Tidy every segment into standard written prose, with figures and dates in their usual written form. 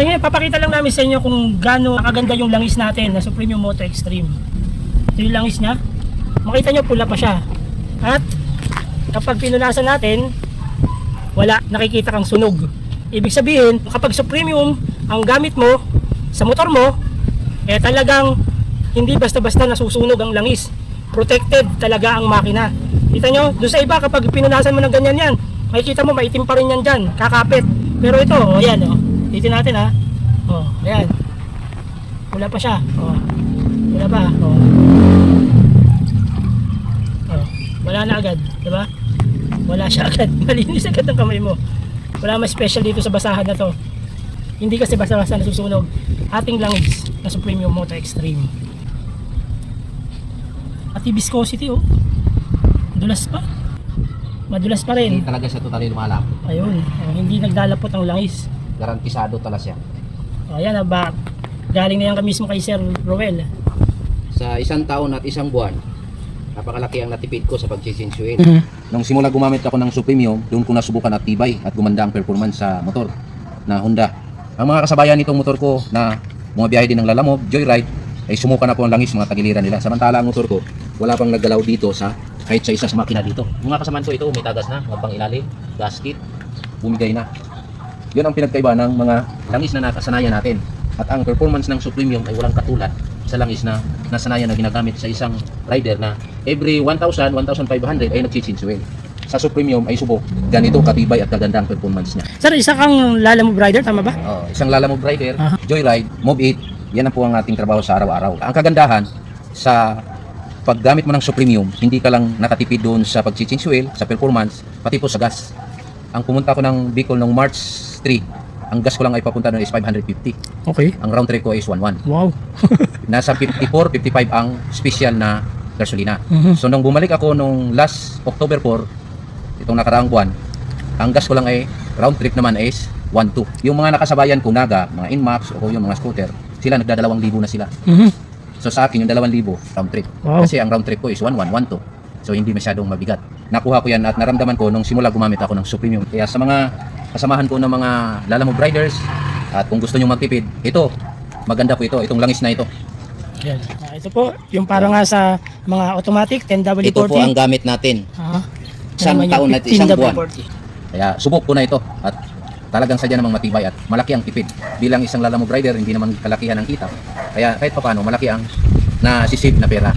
ngayon, papakita lang namin sa inyo kung gaano kaganda yung langis natin na Supreme Moto Extreme. Ito yung langis niya. Makita nyo, pula pa siya. At kapag pinunasan natin, wala, nakikita kang sunog. Ibig sabihin, kapag Supremium ang gamit mo sa motor mo, eh talagang hindi basta-basta nasusunog ang langis. Protected talaga ang makina. Kita nyo, doon sa iba kapag pinunasan mo ng ganyan yan, makikita mo maitim pa rin yan dyan, kakapit. Pero ito, oh, yan, oh. Dito natin ha. Oh, ayan. Wala pa siya. Oh. Wala pa. Oh. Oh, wala na agad, 'di ba? Wala siya agad. Malinis agad ang kamay mo. Wala mas special dito sa basahan na 'to. Hindi kasi basta-basta nasusunog. Ating langis na Supreme Moto Extreme. Pati viscosity, oh. Madulas pa. Madulas pa rin. Hindi talaga siya totally lumalapot. Ayun, oh, hindi naglalapot ang langis. Garantisado talaga siya. O ayan, ba, galing na yan mismo kay Sir Roel. Sa isang taon at isang buwan, napakalaki ang natipid ko sa pag-change oil. Nung simula gumamit ako ng Supremium, doon ko nasubukan at tibay at gumanda ang performance sa motor na Honda. Ang mga kasabayan nitong motor ko na bumabiyahe din ng Lalamove, Joyride, ay sumuka na po ang langis mga tagiliran nila. Samantala ang motor ko, wala pang naggalaw dito sa kahit sa isa sa makina dito. Yung mga kasamaan ko ito, may tagas na, mga pang ilalim, gasket, bumigay na. Yun ang pinagkaiba ng mga langis na nakasanayan natin. At ang performance ng Supremium ay walang katulad sa langis na nasanayan na ginagamit sa isang rider na every 1,000, 1,500 ay nag-change oil. Sa Supremium ay subok ganito katibay at kaganda ang performance niya. Sir, isa kang Lalamove rider, tama ba? Isang Lalamove rider, Joyride, Move 8, yan ang po ang ating trabaho sa araw-araw. Ang kagandahan sa paggamit mo ng Supremium, hindi ka lang nakatipid doon sa pag-change oil, sa performance, pati po sa gas. Ang pumunta ko ng Bicol noong March 3, ang gas ko lang ay papunta doon is 550. Okay. Ang round trip ko is 11. Wow. Nasa 54, 55 ang special na gasolina. So nung bumalik ako nung last October 4, itong nakaraang buwan, ang gas ko lang ay round trip naman is 12. Yung mga nakasabayan ko naga, mga Inmax o yung mga scooter, sila nagda-2,000 na sila. So sa akin yung 2,000 round trip. Wow. Kasi ang round trip ko is 11, 12. So hindi masyadong mabigat. Nakuha ko yan at naramdaman ko nung simula gumamit ako ng Supremium. Kaya sa mga kasamahan ko ng mga Lalamove riders at kung gusto nyo magtipid, ito, maganda po ito, itong langis na ito. Yan. Ito po, yung para nga sa mga automatic 10W40. Ito po ang gamit natin. Isang Naman yung taon at isang buwan. 15W40. Kaya subok ko na ito at talagang sadya namang matibay at malaki ang tipid. Bilang isang Lalamove rider, hindi naman kalakihan ang kita. Kaya kahit paano, malaki ang nasisave na pera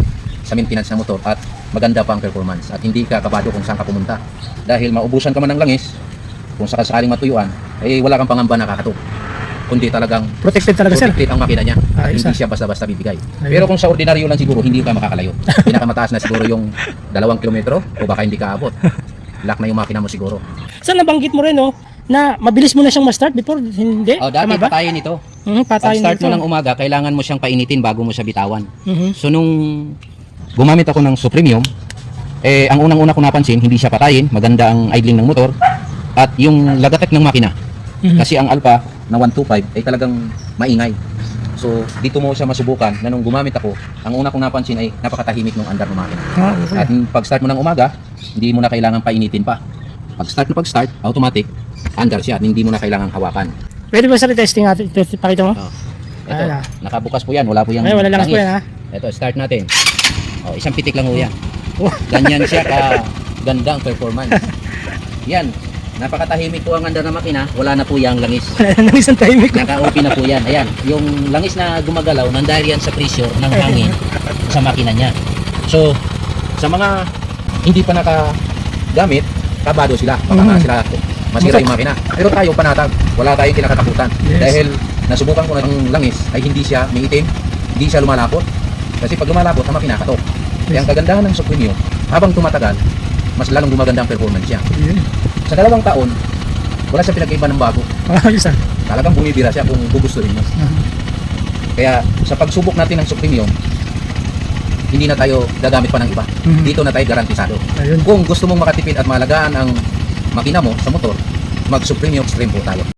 sa maintenance ng motor at maganda pa ang performance at hindi ka kabado kung saan ka pumunta. Dahil maubusan ka man ng langis, kung sakaling matuyuan, ay wala kang pangamba na kakatok. Kundi talagang Protected talaga, sir. protected ang makina niya at Ayos, hindi ah. siya basta-basta bibigay. Ayun. Pero kung sa ordinaryo lang siguro, hindi ka makakalayo. Pinakamataas na siguro yung 2 kilometro o baka hindi ka abot. Lock na yung makina mo siguro. Sir, nabanggit mo rin, oh, na mabilis mo na siyang ma-start before, hindi? Dati Tama ba? patayin ito. Patayin Pag-start nito. mo ng umaga, kailangan mo siyang painitin bago mo siya bitawan. Mhm. So nung gumamit ako ng Supremium, ang unang-una ko napansin, hindi siya patayin, maganda ang idling ng motor at yung lagatek ng makina. Kasi ang Alpha na 125 ay talagang maingay. So dito mo siya masubukan na nung gumamit ako, ang una kong napansin ay napakatahimik ng andar ng makina. Okay. At pag-start mo ng umaga, hindi mo na kailangan painitin pa. Pag-start, automatic, andar siya, hindi mo na kailangan hawakan. Pwede ba, sir, testing natin? Pakita mo? Ito, Wala. nakabukas po yan, wala po yung Ay, wala lang po yan, ha? Ito, start natin. Isang pitik lang po yan. Oh. Ganyan siya ka ganda ang performance. Yan, napakatahimik po ang andar ng makina, wala na po yung langis. Wala nang isang timing ko. Naka-open na po yan. Ayan, yung langis na gumagalaw, nandahil yan sa pressure ng hangin sa makina niya. So, sa mga hindi pa nakagamit, kabado sila. Baka na sila masira yung makina. Pero tayo panatag, wala tayong kinakatakutan. Yes. Dahil nasubukan ko na ng langis ay hindi siya umiitim, hindi siya lumalapot. Kasi pag lumalapot, ang makina katok. Kaya ang kagandahan ng Supremium, habang tumatagal, mas lalong gumaganda ang performance niya. Sa 2 taon, wala siya pinag-iba ng bago. Isa. Talagang bumibira siya kung gugustuhin mo. Kaya sa pagsubok natin ng Supremium, hindi na tayo gagamit pa ng iba. Dito na tayo garantisado. Ayun. Kung gusto mong makatipid at malagaan ang makina mo sa motor, mag-Supremium Extreme po tayo.